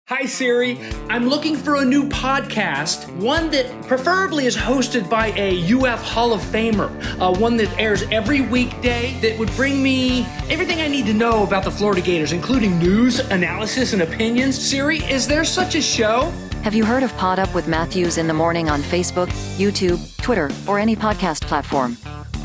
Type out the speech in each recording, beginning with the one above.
Hi Siri, I'm looking for a new podcast, one that preferably is hosted by a UF Hall of Famer, one that airs every weekday that would bring me everything I need to know about the Florida Gators, including news, analysis, and opinions. Siri, is there such a show? Have you heard of Pod Up with Matthews in the Morning on Facebook, YouTube, Twitter, or any podcast platform?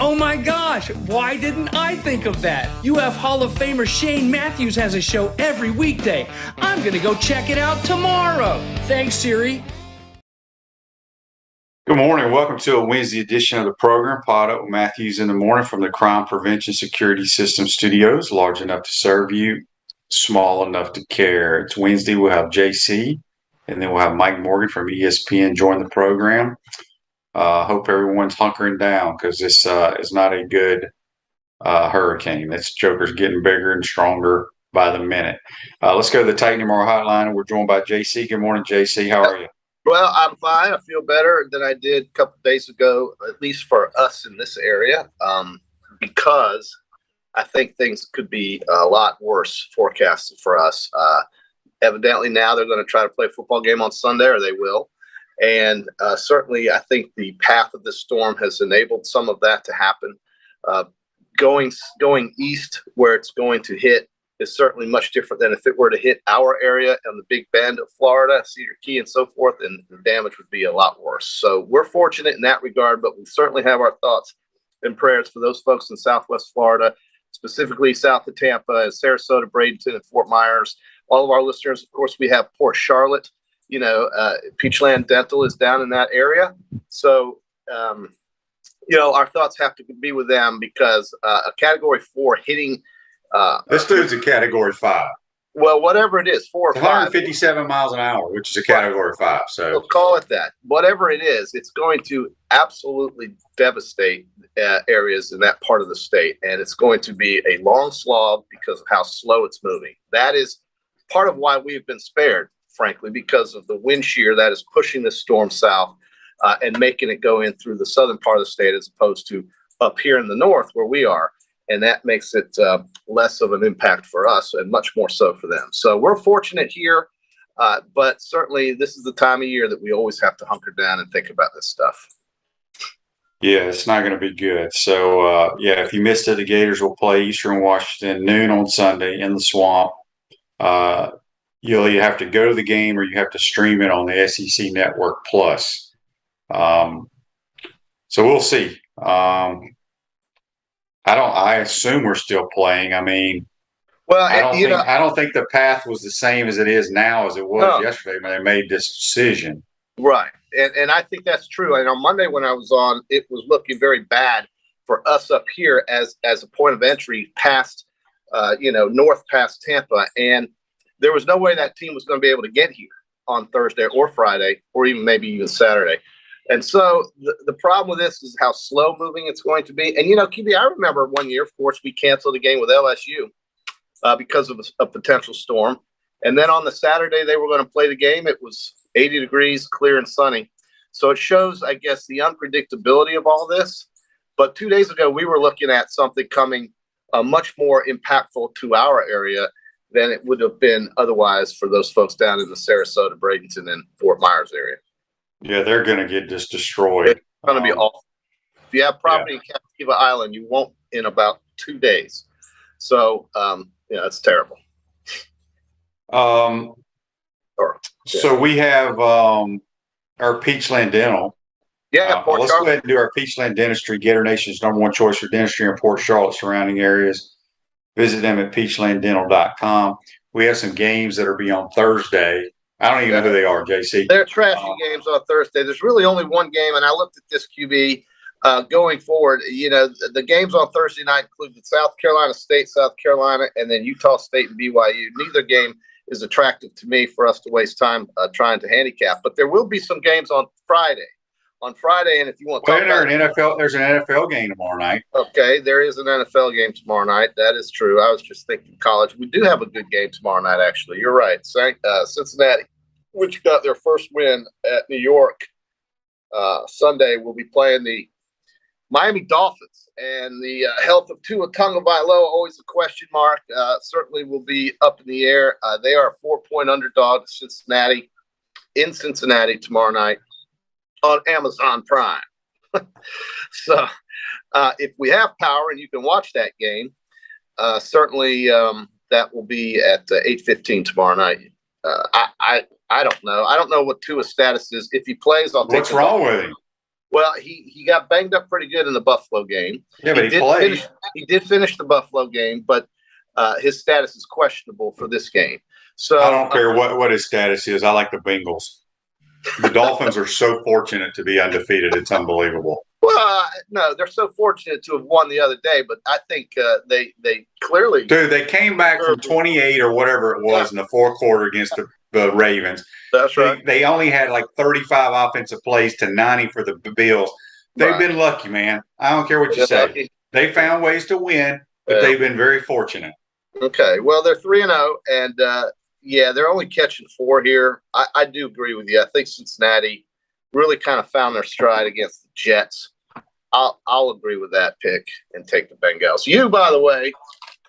Oh my gosh, why didn't I think of that? UF Hall of Famer Shane Matthews has a show every weekday. I'm gonna go check it out tomorrow. Thanks, Siri. Good morning. Welcome to a Wednesday edition of the program, Pod Up with Matthews in the Morning from the Crime Prevention Security System Studios, large enough to serve you, small enough to care. It's Wednesday. We'll have JC, and then we'll have Mike Morgan from ESPN join the program. Hope everyone's hunkering down because this is not a good hurricane. This joker's getting bigger and stronger by the minute. Let's go to the Titan tomorrow hotline, and we're joined by JC. Good morning, JC. How are you? Well, I'm fine. I feel better than I did a couple of days ago, at least for us in this area, because I think things could be a lot worse forecasted for us. Evidently, now they're going to try to play a football game on Sunday, or they will. And certainly, I think the path of the storm has enabled some of that to happen. Going east, where it's going to hit, is certainly much different than if it were to hit our area and the Big Bend of Florida, Cedar Key, and so forth, and the damage would be a lot worse. So we're fortunate in that regard, but we certainly have our thoughts and prayers for those folks in Southwest Florida, specifically south of Tampa, Sarasota, Bradenton, and Fort Myers. All of our listeners, of course, we have Port Charlotte. Peachland Dental is down in that area. So, our thoughts have to be with them because a Category 4 hitting. This dude's a Category 5. Well, whatever it is, 4 or 5. 157 miles an hour, which is a Category 5. So we'll call it that. Whatever it is, it's going to absolutely devastate areas in that part of the state. And it's going to be a long slog because of how slow it's moving. That is part of why we've been spared, frankly, because of the wind shear that is pushing this storm south and making it go in through the southern part of the state as opposed to up here in the north where we are. And that makes it less of an impact for us and much more so for them. So we're fortunate here, but certainly this is the time of year that we always have to hunker down and think about this stuff. Yeah, it's not going to be good. So, if you missed it, the Gators will play Eastern Washington noon on Sunday in the Swamp. You'll either have to go to the game or you have to stream it on the SEC Network Plus. So we'll see. I assume we're still playing. I mean, well, I don't think the path was the same as it is now as it was yesterday when they made this decision. Right. And I think that's true. And on Monday when I was on, it was looking very bad for us up here as a point of entry past, north past Tampa. And there was no way that team was going to be able to get here on Thursday or Friday or maybe even Saturday. And so the problem with this is how slow moving it's going to be. And, QB, I remember one year, of course, we canceled a game with LSU because of a potential storm. And then on the Saturday they were going to play the game. It was 80 degrees, clear and sunny. So it shows, I guess, the unpredictability of all this. But 2 days ago, we were looking at something coming much more impactful to our area than it would have been otherwise for those folks down in the Sarasota, Bradenton, and Fort Myers area. Yeah, they're going to get just destroyed. It's going to be awful. If you have property in Captiva Island, you won't in about 2 days. So, it's terrible. So we have our Peachland Dental. Yeah, let's go ahead and do our Peachland Dentistry, Gator Nation's #1 choice for dentistry in Port Charlotte surrounding areas. Visit them at peachlanddental.com. We have some games that are be on Thursday. I don't even know who they are, JC. They're trashy games on Thursday. There's really only one game, and I looked at this QB going forward. The games on Thursday night include the South Carolina State, South Carolina, and then Utah State and BYU. Neither game is attractive to me for us to waste time trying to handicap. But there will be some games on Friday. And if you want to talk about there's an NFL game tomorrow night. Okay, there is an NFL game tomorrow night. That is true. I was just thinking college. We do have a good game tomorrow night, actually. You're right. Cincinnati, which got their first win at New York Sunday, will be playing the Miami Dolphins and the health of Tua Tagovailoa, always a question mark. Certainly will be up in the air. They are a 4-point underdog to Cincinnati in Cincinnati tomorrow night on Amazon Prime. So if we have power and you can watch that game, certainly that will be at 8:15 tomorrow night. I don't know. I don't know what Tua's status is. If he plays, I'll take What's wrong with him? Well, he got banged up pretty good in the Buffalo game. Yeah, but he played. He did finish the Buffalo game, but his status is questionable for this game. So I don't care what his status is. I like the Bengals. The Dolphins are so fortunate to be undefeated. It's unbelievable. Well, no, they're so fortunate to have won the other day, but I think they clearly. Dude, they came back from 28 or whatever it was in the fourth quarter against the Ravens. That's right. They only had like 35 offensive plays to 90 for the Bills. They've been lucky, man. I don't care what you say. Lucky. They found ways to win, but they've been very fortunate. Okay, well, they're 3-0, and yeah, they're only catching 4 here. I do agree with you. I think Cincinnati really kind of found their stride against the Jets. I'll agree with that pick and take the Bengals. You, by the way,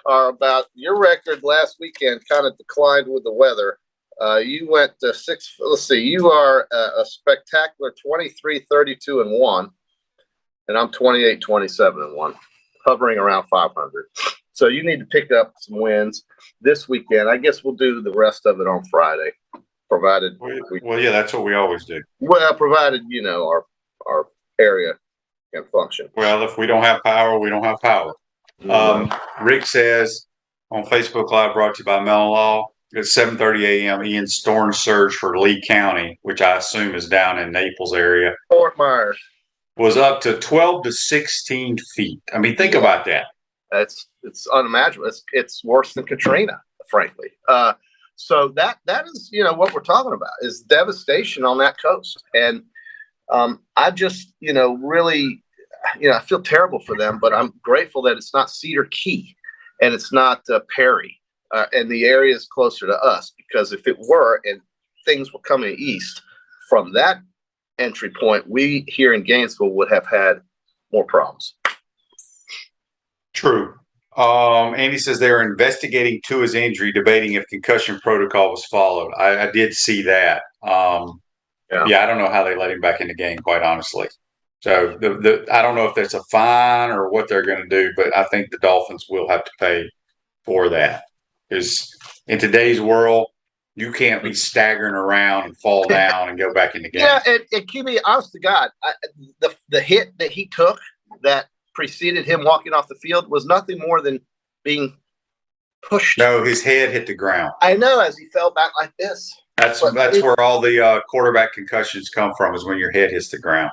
are about your record last weekend kind of declined with the weather. You went 6. Let's see. You are a spectacular 23-32-1, and I'm 28-27-1, hovering around 500. So you need to pick up some wins this weekend. I guess we'll do the rest of it on Friday, provided. Well, yeah, that's what we always do. Well, provided our area can function. Well, if we don't have power, we don't have power. Rick says on Facebook Live, brought to you by Mellon Law. At 7:30 a.m., Ian's storm surge for Lee County, which I assume is down in Naples area, Fort Myers, was up to 12 to 16 feet. I mean, think about that. It's unimaginable. It's worse than Katrina, frankly. So that is what we're talking about is devastation on that coast, and I just really I feel terrible for them, but I'm grateful that it's not Cedar Key and it's not Perry. And the area is closer to us, because if it were and things were coming east from that entry point, we here in Gainesville would have had more problems. True. Andy says they're investigating Tua's injury, debating if concussion protocol was followed. I did see that. Yeah, I don't know how they let him back in the game, quite honestly. So I don't know if there's a fine or what they're going to do, but I think the Dolphins will have to pay for that. Because in today's world, you can't be staggering around and fall down and go back in the game. Yeah, and QB, honest to God, the hit that he took that preceded him walking off the field was nothing more than being pushed. No, his head hit the ground. I know, as he fell back like this. That's where all the quarterback concussions come from, is when your head hits the ground.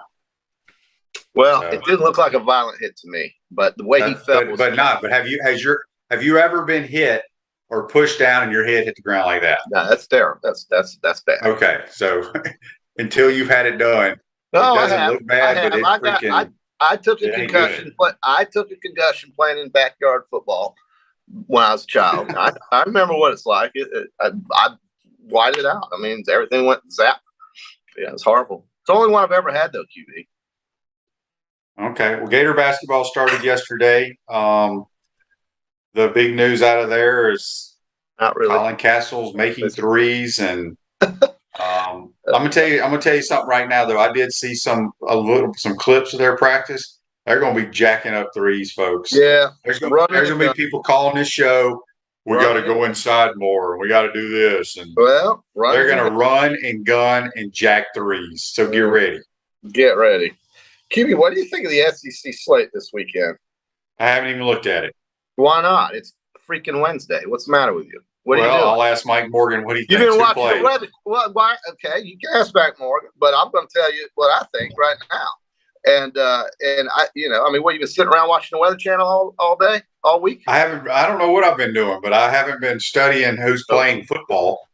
Well, it didn't look like a violent hit to me, but the way he fell was. But have you ever been hit or pushed down and your head hit the ground like that? No, that's terrible. That's bad. Okay, so until you've had it done, it doesn't look bad, but it's freaking. I took a concussion. I took a concussion playing in backyard football when I was a child. I remember what it's like. I whited out. I mean, everything went zap. Yeah, it's horrible. It's the only one I've ever had, though, QB. Okay. Well, Gator basketball started yesterday. The big news out of there is not really. Colin Castle's making threes, and I'm gonna tell you something right now. Though I did see some clips of their practice. They're gonna be jacking up threes, folks. Yeah. There's gonna be people calling this show. We got to go inside more. We got to do this, and they're gonna run and gun and jack threes. So get ready. Get ready. QB, what do you think of the SEC slate this weekend? I haven't even looked at it. Why not? It's freaking Wednesday. What's the matter with you? What are you doing? I'll ask Mike Morgan what he thinks. You didn't watch the weather. Well, why? Okay, you can ask Mike Morgan, but I'm going to tell you what I think right now. And I mean, what, you been sitting around watching the Weather Channel all day, all week? I don't know what I've been doing, but I haven't been studying who's playing football.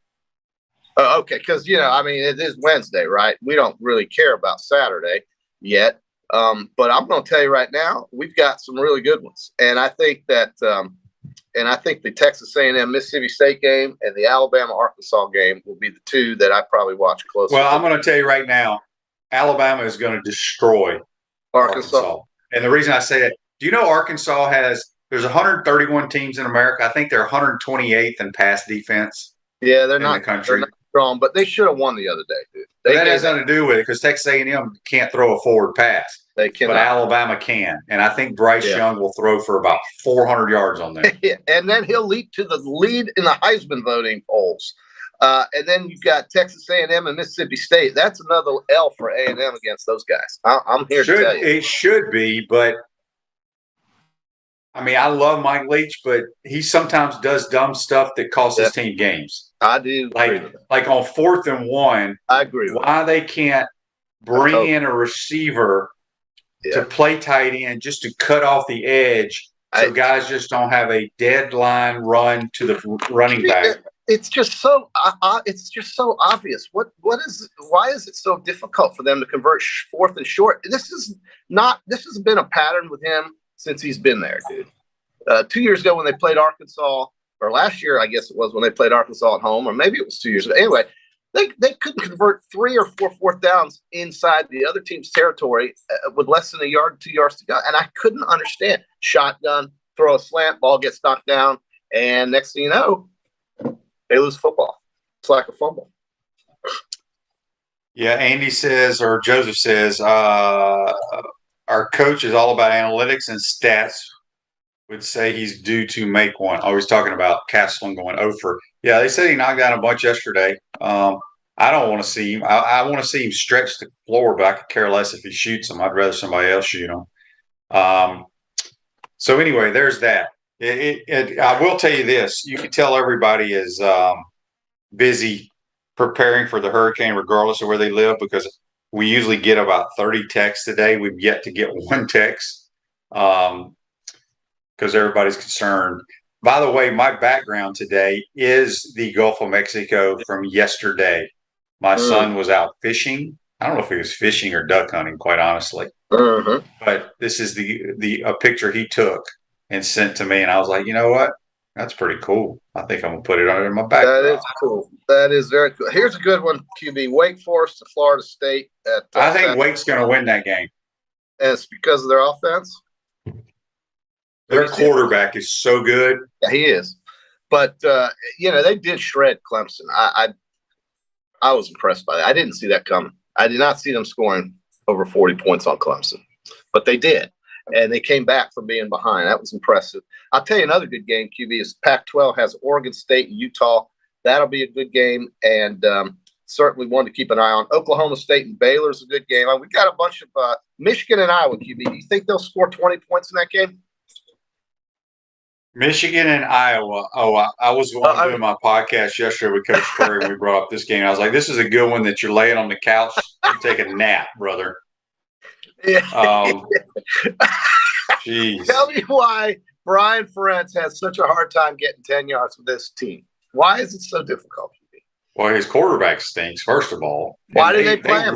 Okay, because I mean, it is Wednesday, right? We don't really care about Saturday yet. But I'm going to tell you right now, we've got some really good ones, and I think that, the Texas A&M Mississippi State game and the Alabama Arkansas game will be the two that I probably watch closely. Well, I'm going to tell you right now, Alabama is going to destroy Arkansas. And the reason I say that, do you know Arkansas there's 131 teams in America. I think they're 128th in pass defense. Yeah, they're in not the country. They're not strong, but they should have won the other day, dude. That has nothing to do with it because Texas A&M can't throw a forward pass. They cannot. But Alabama can. And I think Bryce Young will throw for about 400 yards on them. And then he'll lead to the lead in the Heisman voting polls. And then you've got Texas A&M and Mississippi State. That's another L for A&M against those guys. I'm here to tell you. It should be, but I mean, I love Mike Leach, but he sometimes does dumb stuff that costs his team games. I do. Like on 4th and 1. I agree. Why they can't bring in a receiver to play tight end just to cut off the edge so guys just don't have a deadline run to the running back. It's just so obvious. Why is it so difficult for them to convert 4th and short? This has been a pattern with him since he's been there, dude. 2 years ago when they played Arkansas, or last year I guess it was when they played Arkansas at home, or maybe it was 2 years ago. Anyway, they couldn't convert 3 or 4 fourth downs inside the other team's territory with less than 1 yard, 2 yards to go, and I couldn't understand. Shotgun, throw a slant, ball gets knocked down, and next thing you know, they lose football. It's like a fumble. Yeah, Andy says, or Joseph says, our coach is all about analytics and stats. Would say he's due to make one. I was talking about Castleton going over. Yeah, they said he knocked down a bunch yesterday. I don't want to see him. I want to see him stretch the floor, but I could care less if he shoots him. I'd rather somebody else shoot him. So anyway, there's that. I will tell you this. You can tell everybody is busy preparing for the hurricane regardless of where they live, because we usually get about 30 texts a day. We've yet to get one text because everybody's concerned. By the way, my background today is the Gulf of Mexico from yesterday. My son was out fishing. I don't know if he was fishing or duck hunting, quite honestly. But this is a picture he took and sent to me, and I was like, you know what? That's pretty cool. I think I'm going to put it under my background. That is cool. That is very cool. Here's a good one, QB. Wake Forest to Florida State. I think Wake's going to win that game. And it's because of their offense? Their quarterback is so good. Yeah, he is. But, they did shred Clemson. I was impressed by that. I didn't see that coming. I did not see them scoring over 40 points on Clemson. But they did. And they came back from being behind. That was impressive. I'll tell you another good game, QB, is Pac-12 has Oregon State and Utah. That'll be a good game, and certainly one to keep an eye on. Oklahoma State and Baylor is a good game. We got a bunch of Michigan and Iowa, QB. Do you think they'll score 20 points in that game? Michigan and Iowa. I was doing my podcast yesterday with Coach Curry, and we brought up this game. I was like, this is a good one that you're laying on the couch. You take a nap, brother. Jeez. Tell me why Brian Ferentz has such a hard time getting 10 yards with this team. Why is it so difficult? Well, his quarterback stinks, first of all. Why do they play him?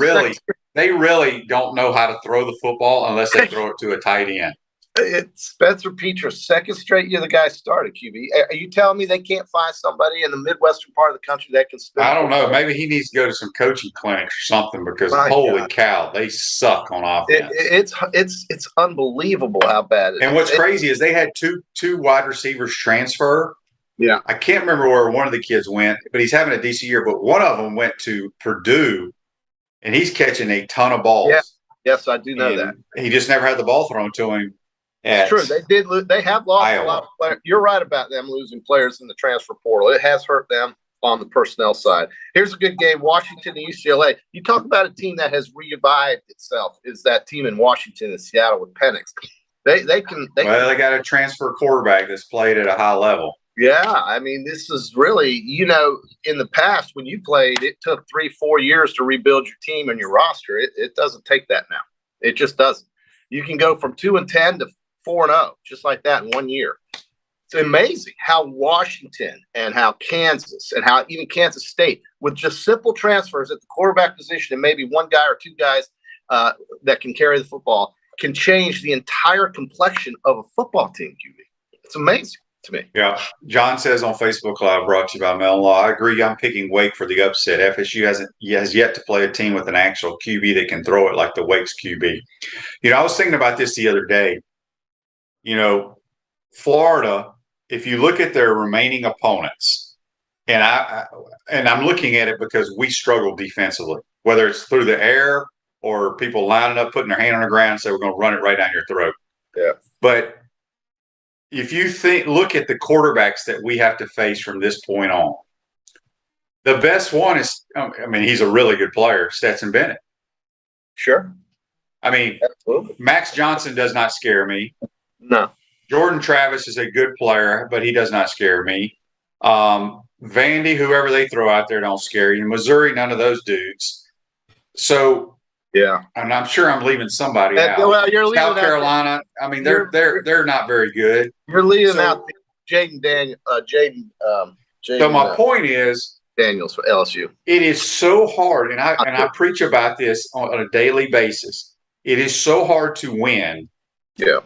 They really don't know how to throw the football unless they throw it to a tight end. It's Spencer Petras, second straight year the guy started, QB. Are you telling me they can't find somebody in the Midwestern part of the country that can spin? I don't know. Maybe he needs to go to some coaching clinics or something, because holy cow, they suck on offense. It's unbelievable how bad it is. And what's crazy is they had two wide receivers transfer. Yeah. I can't remember where one of the kids went, but he's having a decent year. But one of them went to Purdue, and he's catching a ton of balls. Yeah. Yes, I do know that. He just never had the ball thrown to him. It's true. They did. They have lost Iowa. A lot of players. You're right about them losing players in the transfer portal. It has hurt them on the personnel side. Here's a good game: Washington and UCLA. You talk about a team that has revived itself. Is that team in Washington and Seattle with Penix? They got a transfer quarterback that's played at a high level. Yeah, I mean, this is really, in the past when you played, it took 3-4 years to rebuild your team and your roster. It doesn't take that now. It just doesn't. You can go from 2-10 to 4-0 just like that in 1 year. It's amazing how Washington and how Kansas and how even Kansas State, with just simple transfers at the quarterback position and maybe one guy or two guys that can carry the football, can change the entire complexion of a football team, QB. It's amazing. to me. Yeah. John says on Facebook Live, brought to you by Mellon Law, I agree. I'm picking Wake for the upset. FSU has yet to play a team with an actual QB that can throw it like the Wake's QB. I was thinking about this the other day. Florida, if you look at their remaining opponents, and I'm looking at it because we struggle defensively, whether it's through the air or people lining up, putting their hand on the ground and say, we're going to run it right down your throat. Yeah. But if you look at the quarterbacks that we have to face from this point on, the best one is, he's a really good player, Stetson Bennett. Sure. Absolutely. Max Johnson does not scare me. No. Jordan Travis is a good player, but he does not scare me. Vandy, whoever they throw out there, don't scare you. Missouri, none of those dudes. So, yeah, and I'm sure I'm leaving somebody out. Well, you're leaving South Carolina. They're not very good. You're leaving out Jaden Daniel. So my point is, Daniels for LSU. It is so hard, and I preach about this on a daily basis. It is so hard to win. Yeah.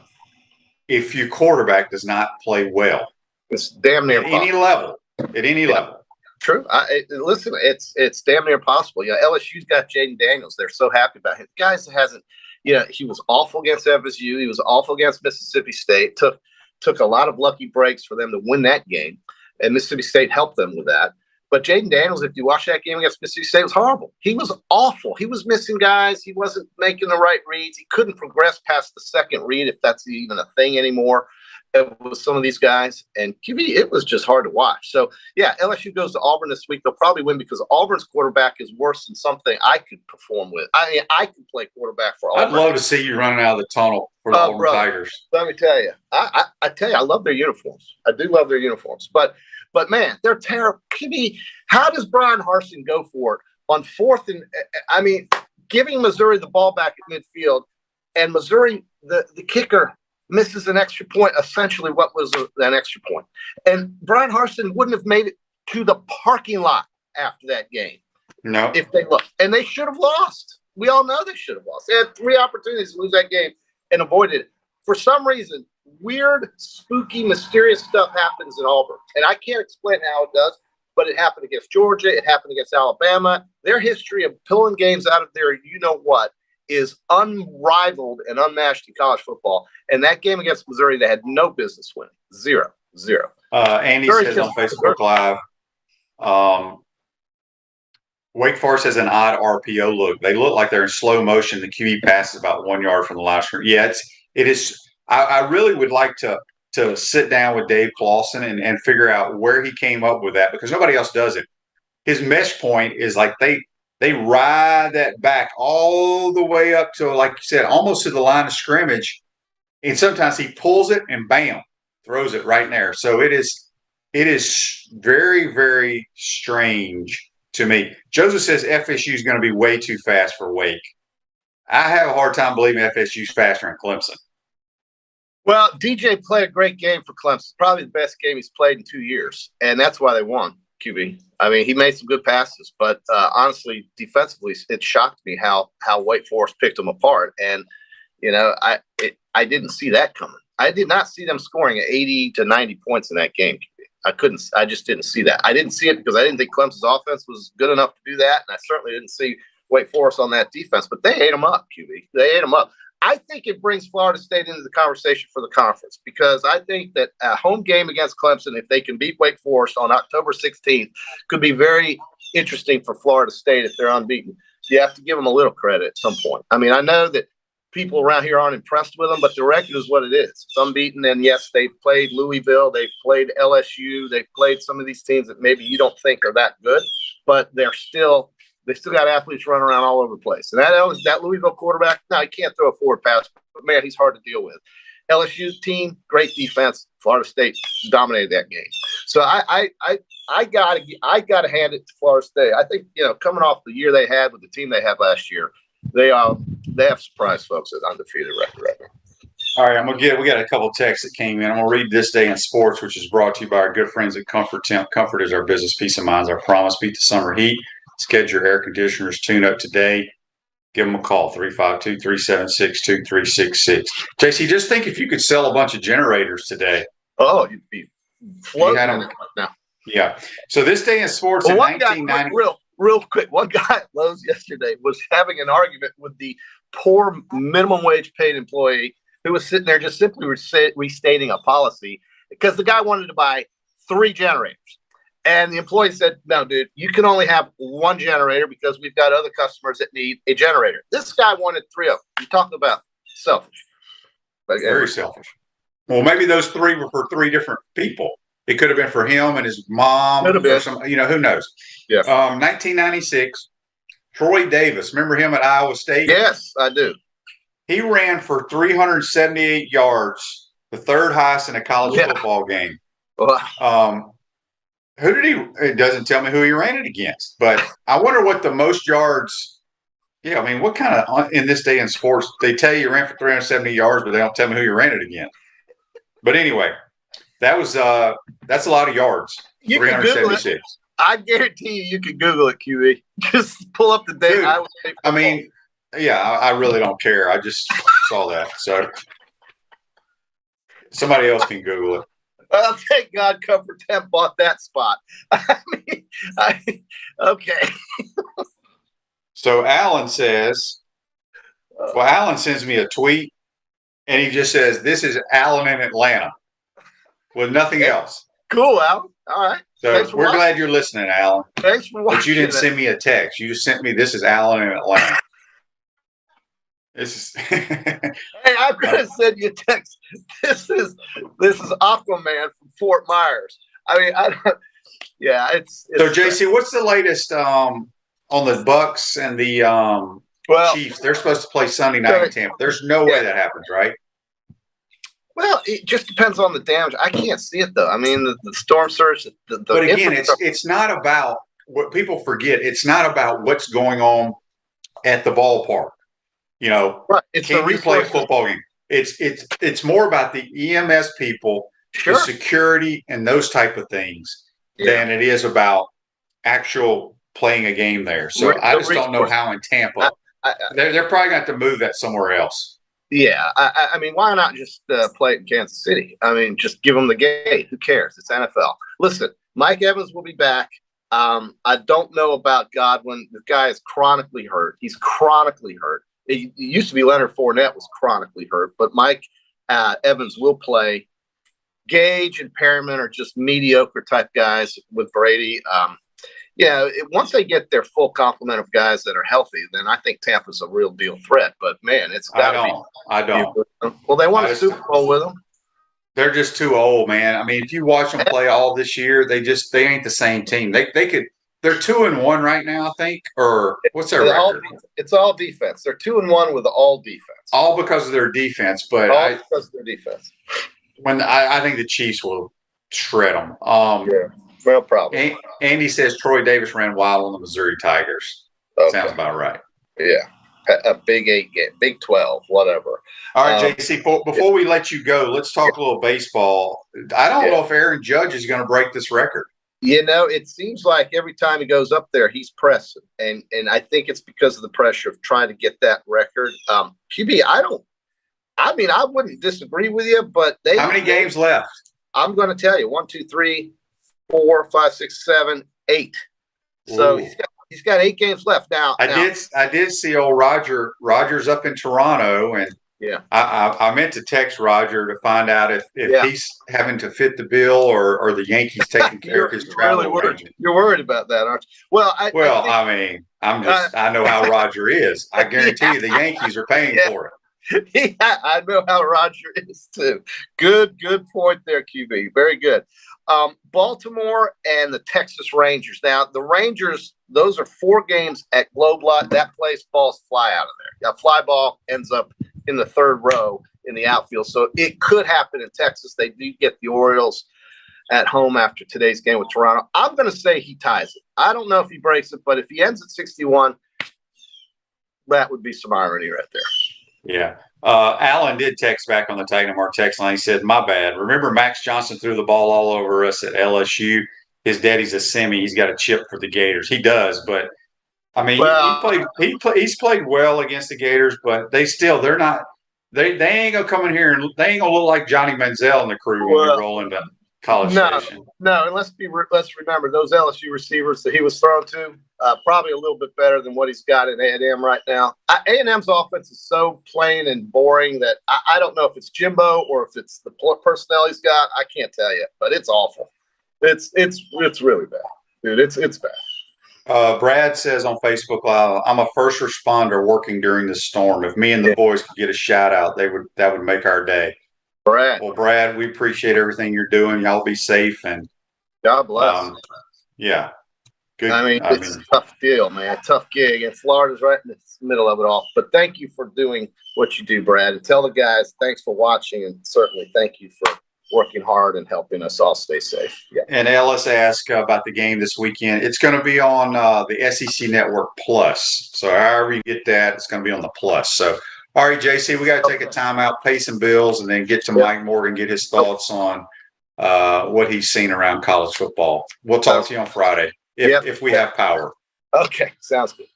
If your quarterback does not play well. It's damn near at any level. At any level. True. Listen, it's damn near possible. LSU's got Jaden Daniels. They're so happy about him. Guys hasn't. He was awful against FSU. He was awful against Mississippi State. Took a lot of lucky breaks for them to win that game, and Mississippi State helped them with that. But Jaden Daniels, if you watch that game against Mississippi State, was horrible. He was awful. He was missing guys. He wasn't making the right reads. He couldn't progress past the second read, if that's even a thing anymore, with some of these guys. And QB, it was just hard to watch. So, yeah, LSU goes to Auburn this week. They'll probably win because Auburn's quarterback is worse than something I could perform with. I could play quarterback for Auburn. I'd love to see you running out of the tunnel for the Auburn Tigers. Let me tell you. I tell you, I love their uniforms. I do love their uniforms. But man, they're terrible. How does Brian Harsin go for it on fourth and giving Missouri the ball back at midfield, and Missouri, the kicker, misses an extra point, essentially what was an extra point. And Brian Harsin wouldn't have made it to the parking lot after that game. No. If they looked. And they should have lost. We all know they should have lost. They had 3 opportunities to lose that game and avoided it. For some reason, weird, spooky, mysterious stuff happens in Auburn. And I can't explain how it does, but it happened against Georgia. It happened against Alabama. Their history of pulling games out of their you-know-what is unrivaled and unmatched in college football. And that game against Missouri, they had no business winning. 0-0. Andy says on Facebook Live, Wake Forest has an odd RPO look. They look like they're in slow motion. The QB passes about 1 yard from the line of scrimmage. Yeah, it is. I really would like to sit down with Dave Clawson and figure out where he came up with that, because nobody else does it. His mesh point is like they ride that back all the way up to, like you said, almost to the line of scrimmage. And sometimes he pulls it and bam, throws it right in there. So it is very, very strange to me. Joseph says FSU is going to be way too fast for Wake. I have a hard time believing FSU is faster than Clemson. Well, DJ played a great game for Clemson, probably the best game he's played in 2 years, and that's why they won, QB. He made some good passes, but honestly, defensively, it shocked me how Wake Forest picked them apart. And, I didn't see that coming. I did not see them scoring 80 to 90 points in that game. I just didn't see that. I didn't see it because I didn't think Clemson's offense was good enough to do that, and I certainly didn't see Wake Forest on that defense, but they ate them up, QB. They ate them up. I think it brings Florida State into the conversation for the conference, because I think that a home game against Clemson, if they can beat Wake Forest on October 16th, could be very interesting for Florida State if they're unbeaten. You have to give them a little credit at some point. I know that people around here aren't impressed with them, but the record is what it is. It's unbeaten, and yes, they've played Louisville, they've played LSU, they've played some of these teams that maybe you don't think are that good, but they still got athletes running around all over the place. And that Louisville quarterback, no, he can't throw a forward pass, but man, he's hard to deal with. LSU's team, great defense. Florida State dominated that game. So I gotta hand it to Florida State. I think, coming off the year they had with the team they had last year, they have surprised folks at undefeated record. All right, we got a couple of texts that came in. I'm going to read This Day in Sports, which is brought to you by our good friends at Comfort Temp. Comfort is our business, peace of mind is our promise. Beat the summer heat. Schedule your air conditioners tune up today. Give them a call, 352-376-2366. JC, just think if you could sell a bunch of generators today. Oh, you'd be floating in it now. Yeah. So this day in sports in 1990. Real quick, one guy at Lowe's yesterday was having an argument with the poor minimum wage paid employee who was sitting there just simply restating a policy because the guy wanted to buy 3 generators. And the employee said, no, dude, you can only have 1 generator because we've got other customers that need a generator. This guy wanted 3 of them. You're talking about selfish. Very selfish. Well, maybe those 3 were for 3 different people. It could have been for him and his mom or some, who knows. Yeah. 1996, Troy Davis. Remember him at Iowa State? Yes, I do. He ran for 378 yards, the 3rd highest in a college football game. Who did he? It doesn't tell me who he ran it against, but I wonder what the most yards. Yeah, I mean, what kind of in this day in sports they tell you ran for 370 yards, but they don't tell me who you ran it against. But anyway, that's a lot of yards. You can Google it. I guarantee you can Google it, QE. Just pull up the date. I mean, yeah, I really don't care. I just saw that, so somebody else can Google it. Well, thank God Comfort Temp bought that spot. Okay. So Alan says, Alan sends me a tweet, and he just says, "This is Alan in Atlanta," with nothing else. Cool, Alan. All right. So we're glad you're listening, Alan. Thanks for watching. But you didn't send me a text. You just sent me, "This is Alan in Atlanta." This is. Hey, I'm gonna send you a text. This is Aquaman from Fort Myers. I mean, I don't. Yeah, it's so JC. What's the latest on the Bucks and the Chiefs? They're supposed to play Sunday night in Tampa. There's no way that happens, right? Well, it just depends on the damage. I can't see it though. I mean, the storm surge. But again, it's not about what people forget. It's not about what's going on at the ballpark. Right. It's can you play a football game? It's more about the EMS people, the security, and those type of things than it is about actual playing a game there. So I just don't know how in Tampa they're probably going to have to move that somewhere else. Yeah, I mean, why not just play it in Kansas City? I mean, just give them the gate. Who cares? It's NFL. Listen, Mike Evans will be back. I don't know about Godwin. The guy is chronically hurt. He's chronically hurt. It used to be Leonard Fournette was chronically hurt, but Mike Evans will play. Gage and Perriman are just mediocre type guys with Brady. Once they get their full complement of guys that are healthy, then I think Tampa's a real deal threat. But man, it's got to be. I don't. Well, they won a Super Bowl with them. They're just too old, man. I mean, if you watch them play all this year, they ain't the same team. They could. They're 2-1 right now, I think. Or what's their record? It's all defense. They're 2-1 with all defense. All because of their defense, but because of their defense. I think the Chiefs will shred them. No problem. Andy says Troy Davis ran wild on the Missouri Tigers. Okay. Sounds about right. Yeah. A Big 8 game, Big 12, whatever. All right, JC, before we let you go, let's talk a little baseball. I don't know if Aaron Judge is going to break this record. It seems like every time he goes up there, he's pressing. And I think it's because of the pressure of trying to get that record. QB, I wouldn't disagree with you, but how many games left? I'm going to tell you 1, 2, 3, 4, 5, 6, 7, 8. So he's got 8 games left now. I did see old Roger's up in Toronto, and I meant to text Roger to find out if he's having to fit the bill or the Yankees taking care of his travel arrangement. You're worried about that, aren't you? Well, I know how Roger is. I guarantee you the Yankees are paying for it. Yeah, I know how Roger is too. Good point there, QB. Very good. Baltimore and the Texas Rangers. Now, the Rangers, those are 4 games at Globe Lot. That place balls fly out of there. A fly ball ends up in the 3rd row in the outfield. So it could happen in Texas. They do get the Orioles at home after today's game with Toronto. I'm going to say he ties it. I don't know if he breaks it, but if he ends at 61, that would be some irony right there. Yeah. Alan did text back on the Titanamar text line. He said, "My bad. Remember Max Johnson threw the ball all over us at LSU? His daddy's a semi. He's got a chip for the Gators." He does, but I mean, he's played well against the Gators, but they're not. They ain't gonna come in here and they ain't gonna look like Johnny Manziel and the crew when we roll into College No, Station. no, and let's remember those LSU receivers that he was thrown to, probably a little bit better than what he's got in A&M right now. A&M's offense is so plain and boring that I don't know if it's Jimbo or if it's the personnel he's got. I can't tell you, but it's awful. It's really bad, dude. It's bad. Brad says on Facebook Live, I'm a first responder working during the storm. If me and the boys could get a shout out, that would make our day. Brad. Well, Brad, we appreciate everything you're doing. Y'all be safe and God bless. Yeah. Good. It's a tough deal, man. Tough gig. And Florida's right in the middle of it all. But thank you for doing what you do, Brad. And tell the guys thanks for watching, and certainly thank you for working hard and helping us all stay safe. Yeah. And Ellis asked about the game this weekend. It's going to be on the SEC Network Plus. So however you get that, it's going to be on the Plus. So, all right, JC, we got to take a timeout, pay some bills, and then get to Mike Morgan, get his thoughts on what he's seen around college football. We'll talk to you on Friday if we have power. Okay, sounds good.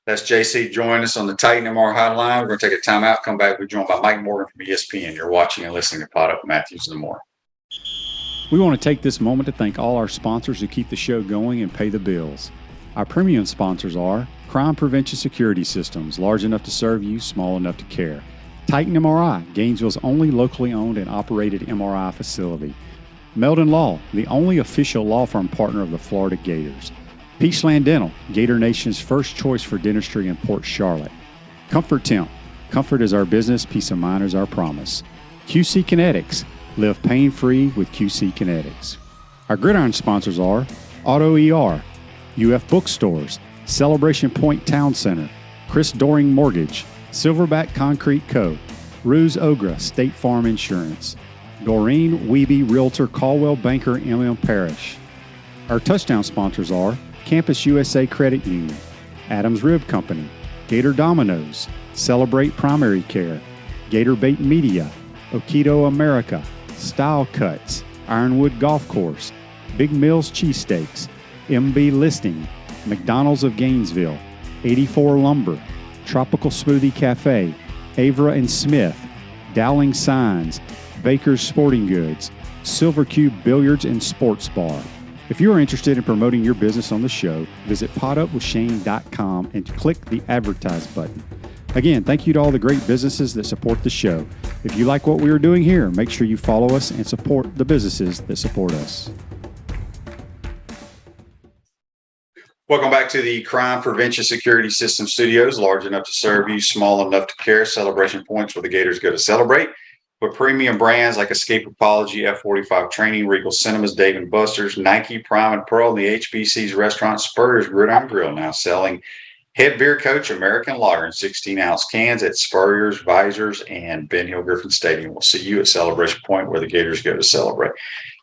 That's JC. Join us on the Titan MR Hotline. We're going to take a timeout, come back. We're joined by Mike Morgan from ESPN. You're watching and listening to Pod Up with Matthews in the Morning. We want to take this moment to thank all our sponsors who keep the show going and pay the bills. Our premium sponsors are Crime Prevention Security Systems, large enough to serve you, small enough to care. Titan MRI, Gainesville's only locally owned and operated MRI facility. Meldon Law, the only official law firm partner of the Florida Gators. Peachland Dental, Gator Nation's first choice for dentistry in Port Charlotte. Comfort Temp, comfort is our business, peace of mind is our promise. QC Kinetics, live pain-free with QC Kinetics. Our gridiron sponsors are Auto ER, UF Bookstores, Celebration Point Town Center, Chris Doring Mortgage, Silverback Concrete Co., Ruse Ogra State Farm Insurance, Doreen Wiebe Realtor Caldwell Banker MM Parish. Our touchdown sponsors are Campus USA Credit Union, Adams Rib Company, Gator Dominoes, Celebrate Primary Care, Gator Bait Media, Okido America, Style Cuts, Ironwood Golf Course, Big Mills Cheesesteaks, MB Listing, McDonald's of Gainesville, 84 Lumber, Tropical Smoothie Cafe, Avra and Smith, Dowling Signs, Baker's Sporting Goods, Silver Cube Billiards and Sports Bar. If you are interested in promoting your business on the show, visit podupwithshane.com and click the advertise button. Again, thank you to all the great businesses that support the show. If you like what we are doing here, make sure you follow us and support the businesses that support us. Welcome back to the Crime Prevention Security System Studios, large enough to serve you, small enough to care. Celebration Points where the Gators go to celebrate. With premium brands like Escape Apology, F45 Training, Regal Cinemas, Dave & Buster's, Nike, Prime and Pearl, and the HBC's restaurant Spurrier's Gridiron Grill now selling Head Beer Coach American Lager in 16-ounce cans at Spurrier's, Visors, and Ben Hill Griffin Stadium. We'll see you at Celebration Point where the Gators go to celebrate.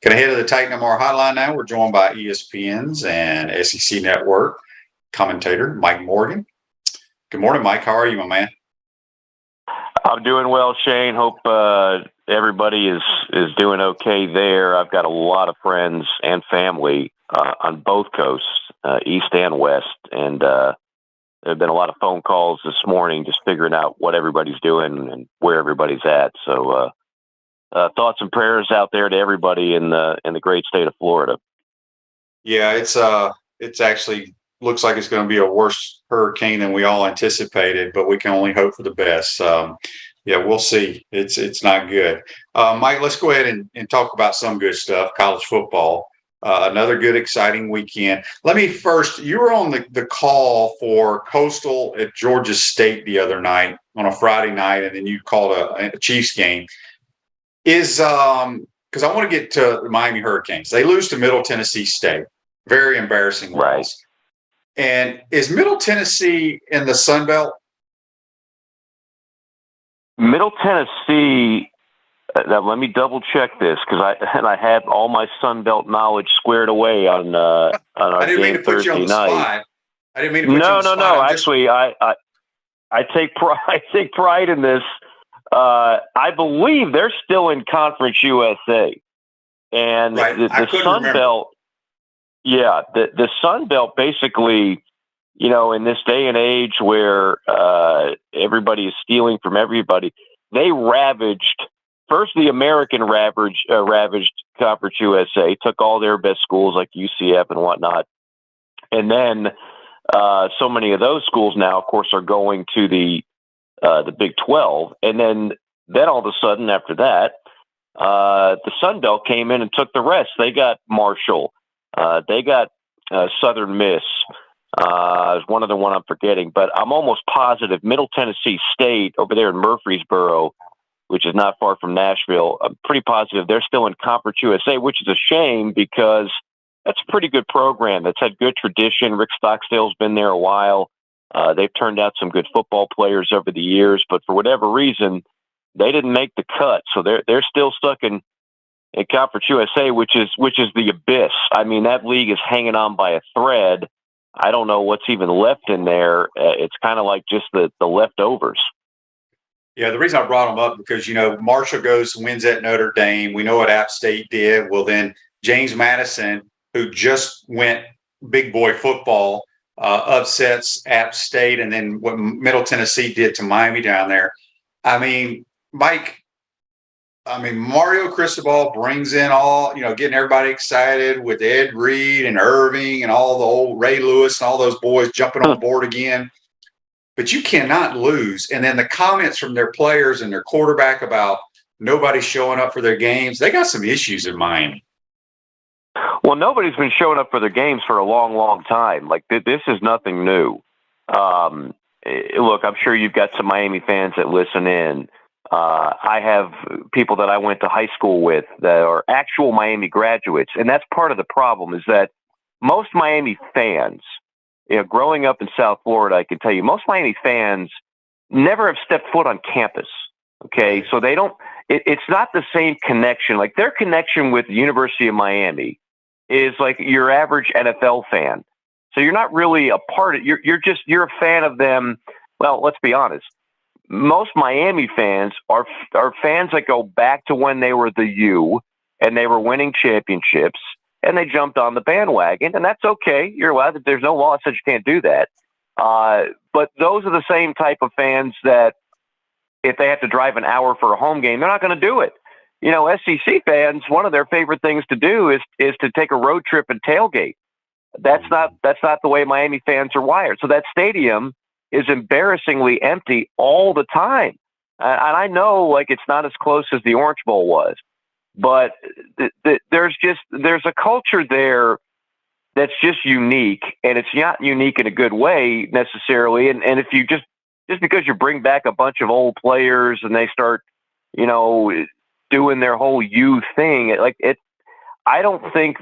Going to head to the Titan MR Hotline now. We're joined by ESPN's and SEC Network commentator Mike Morgan. Good morning, Mike. How are you, my man? I'm doing well, Shane. Hope everybody is doing okay there. I've got a lot of friends and family on both coasts, east and west, and there have been a lot of phone calls this morning just figuring out what everybody's doing and where everybody's at. So thoughts and prayers out there to everybody in the great state of Florida. Yeah, it's actually looks like it's going to be a worse hurricane than we all anticipated, but we can only hope for the best. Yeah, we'll see. It's not good. Mike, let's go ahead and talk about some good stuff, college football. Another good, exciting weekend. Let me first, you were on the call for Coastal at Georgia State the other night on a Friday night, and then you called a Chiefs game. Because I want to get to the Miami Hurricanes. They lose to Middle Tennessee State. Very embarrassing loss. Right. And is Middle Tennessee in the Sun Belt? Middle Tennessee, let me double check this because I had all my Sun Belt knowledge squared away on our I didn't mean game to put Thursday you on the night. spot. I didn't mean to put you on the spot. No. Actually, I take pride in this. I believe they're still in Conference USA, and right. the Sun Belt. Yeah, the Sun Belt basically, in this day and age where everybody is stealing from everybody, they ravaged first the American ravaged Conference USA, took all their best schools like UCF and whatnot. And then so many of those schools now, of course, are going to the Big 12. And then all of a sudden after that, the Sun Belt came in and took the rest. They got Marshall. They got Southern Miss. There's one other one I'm forgetting, but I'm almost positive Middle Tennessee State over there in Murfreesboro, which is not far from Nashville. I'm pretty positive they're still in Conference USA, which is a shame because that's a pretty good program. That's had good tradition. Rick Stockdale's been there a while. They've turned out some good football players over the years, but for whatever reason, they didn't make the cut. So they're still stuck in Conference USA, which is the abyss. I mean, that league is hanging on by a thread. I don't know what's even left in there. It's kind of like just the leftovers. Yeah, the reason I brought them up because, Marshall goes, wins at Notre Dame. We know what App State did. Well, then James Madison, who just went big boy football, upsets App State, and then what Middle Tennessee did to Miami down there. I mean, Mario Cristobal brings in all, getting everybody excited with Ed Reed and Irving and all the old Ray Lewis and all those boys jumping on board again. But you cannot lose. And then the comments from their players and their quarterback about nobody showing up for their games, they got some issues in Miami. Well, nobody's been showing up for their games for a long, long time. Like, this is nothing new. Look, I'm sure you've got some Miami fans that listen in. I have people that I went to high school with that are actual Miami graduates. And that's part of the problem is that most Miami fans, growing up in South Florida, I can tell you, most Miami fans never have stepped foot on campus. Okay. So they don't, it's not the same connection. Like their connection with the University of Miami is like your average NFL fan. So you're not really a part of, you're a fan of them. Well, let's be honest. Most Miami fans are fans that go back to when they were the U and they were winning championships and they jumped on the bandwagon, and that's okay. You're allowed. There's no law that says you can't do that. But those are the same type of fans that if they have to drive an hour for a home game, they're not going to do it. SEC fans, one of their favorite things to do is to take a road trip and tailgate. That's not the way Miami fans are wired. So that stadium is embarrassingly empty all the time. And I know like it's not as close as the Orange Bowl was, but there's a culture there that's just unique, and it's not unique in a good way necessarily. And if you just because you bring back a bunch of old players and they start, doing their whole you thing, I don't think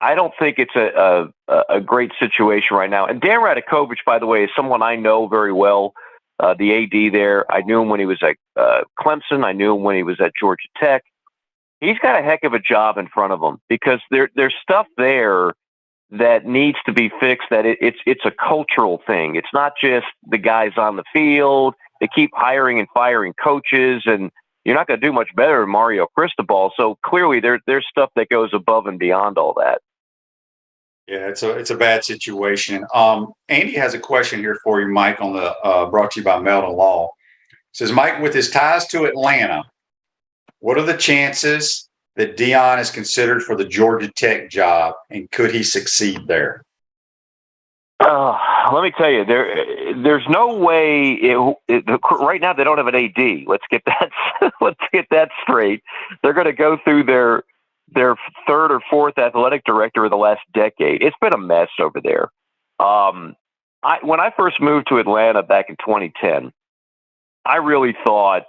it's a great situation right now. And Dan Radakovich, by the way, is someone I know very well. The AD there, I knew him when he was at Clemson. I knew him when he was at Georgia Tech. He's got a heck of a job in front of him because there's stuff there that needs to be fixed. That it's a cultural thing. It's not just the guys on the field. They keep hiring and firing coaches, and you're not going to do much better than Mario Cristobal. So clearly, there's stuff that goes above and beyond all that. Yeah, it's a bad situation. Andy has a question here for you, Mike, on the brought to you by Meldon Law. It says, Mike, with his ties to Atlanta, what are the chances that Deion is considered for the Georgia Tech job, and could he succeed there? Let me tell you, there's no way. Right now, they don't have an AD. Let's get that straight. They're going to go through their third or fourth athletic director of the last decade. It's been a mess over there. When I first moved to Atlanta back in 2010, I really thought,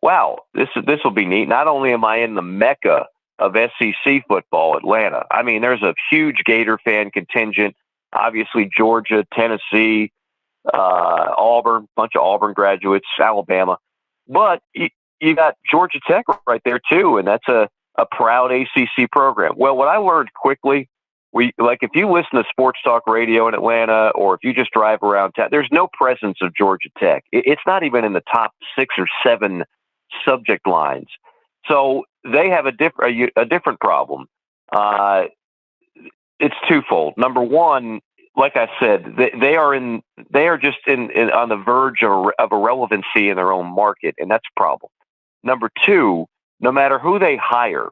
wow, this will be neat. Not only am I in the mecca of SEC football, Atlanta. I mean, there's a huge Gator fan contingent. Obviously, Georgia, Tennessee, Auburn, bunch of Auburn graduates, Alabama. But you got Georgia Tech right there, too, and that's a proud ACC program. Well, what I learned quickly, if you listen to sports talk radio in Atlanta or if you just drive around town, there's no presence of Georgia Tech. It's not even in the top 6 or 7 subject lines. So they have a different problem. It's twofold. Number one, like I said, they are just on the verge of irrelevancy in their own market, and that's a problem. Number two, no matter who they hire,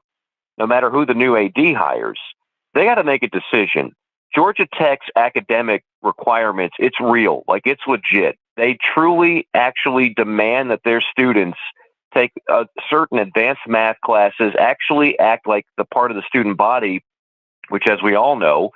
no matter who the new AD hires, they got to make a decision. Georgia Tech's academic requirements, it's real, like it's legit. They truly actually demand that their students take certain advanced math classes, actually act like the part of the student body, which, as we all know,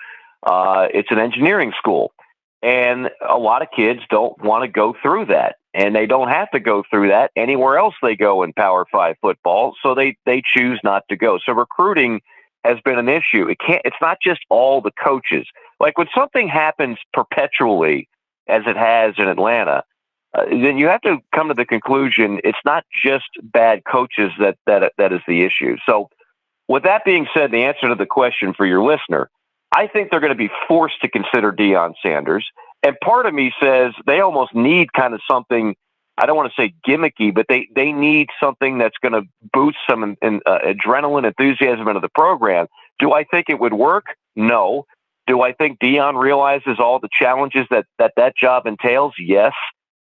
it's an engineering school. And a lot of kids don't want to go through that. And they don't have to go through that anywhere else they go in Power 5 football. So they choose not to go. So recruiting has been an issue. It's not just all the coaches. Like when something happens perpetually, as it has in Atlanta, then you have to come to the conclusion it's not just bad coaches that is the issue. So with that being said, the answer to the question for your listener, I think they're going to be forced to consider Deion Sanders. And part of me says they almost need kind of something, I don't want to say gimmicky, but they need something that's going to boost some adrenaline, enthusiasm into the program. Do I think it would work? No. Do I think Deion realizes all the challenges that job entails? Yes.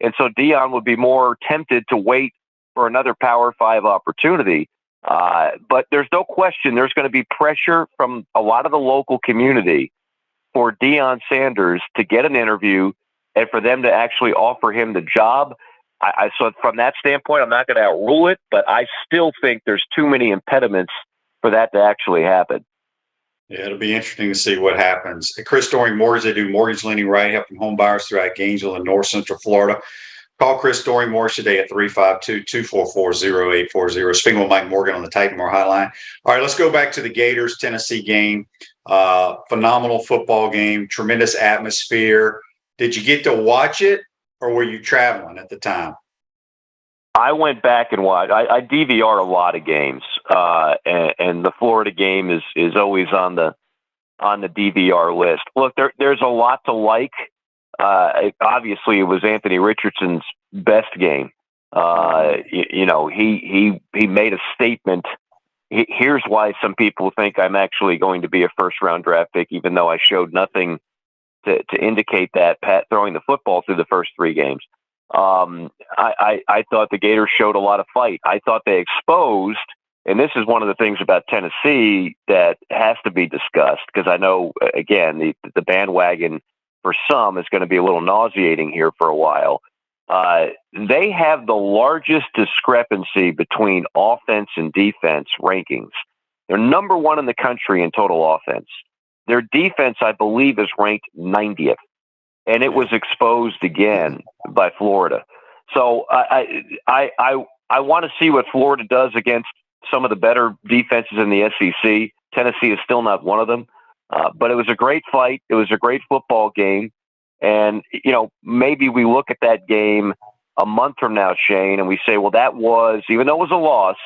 And so Deion would be more tempted to wait for another Power 5 opportunity. But there's no question there's going to be pressure from a lot of the local community for Deion Sanders to get an interview and for them to actually offer him the job. So from that standpoint, I'm not going to outrule it, but I still think there's too many impediments for that to actually happen. Yeah, it'll be interesting to see what happens. Chris Doring Mortgage, they do mortgage lending right, helping home buyers throughout Gainesville and North Central Florida. Call Chris Doring Mortgage today at 352-244-0840. Speaking with Mike Morgan on the Titan Moore Hotline. All right, let's go back to the Gators-Tennessee game. Phenomenal football game, tremendous atmosphere. Did you get to watch it, or were you traveling at the time? I went back and watched. I DVR a lot of games, and the Florida game is always on the DVR list. Look, there's a lot to like. Obviously, it was Anthony Richardson's best game. He made a statement. Here's why some people think I'm actually going to be a first-round draft pick, even though I showed nothing to indicate that. Pat throwing the football through the first three games. I thought the Gators showed a lot of fight. I thought they exposed, and this is one of the things about Tennessee that has to be discussed, because I know, again, the bandwagon for some is going to be a little nauseating here for a while. They have the largest discrepancy between offense and defense rankings. They're number one in the country in total offense. Their defense, I believe, is ranked 90th. And it was exposed again by Florida. So I want to see what Florida does against some of the better defenses in the SEC. Tennessee is still not one of them. But it was a great fight. It was a great football game. And, maybe we look at that game a month from now, Shane, and we say, well, that was, even though it was a loss,